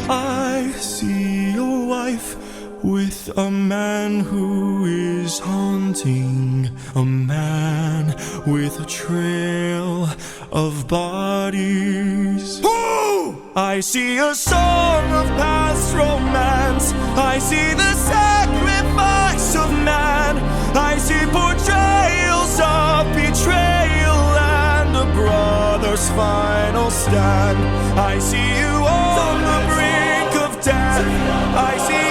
I see your wife with a man who is haunting, a man with a trail of bodies. Ooh! I see a song of past romance. I see the sacrifice of man. I see portrayals of betrayal and a brother's final stand. I see you on the brink of death. I see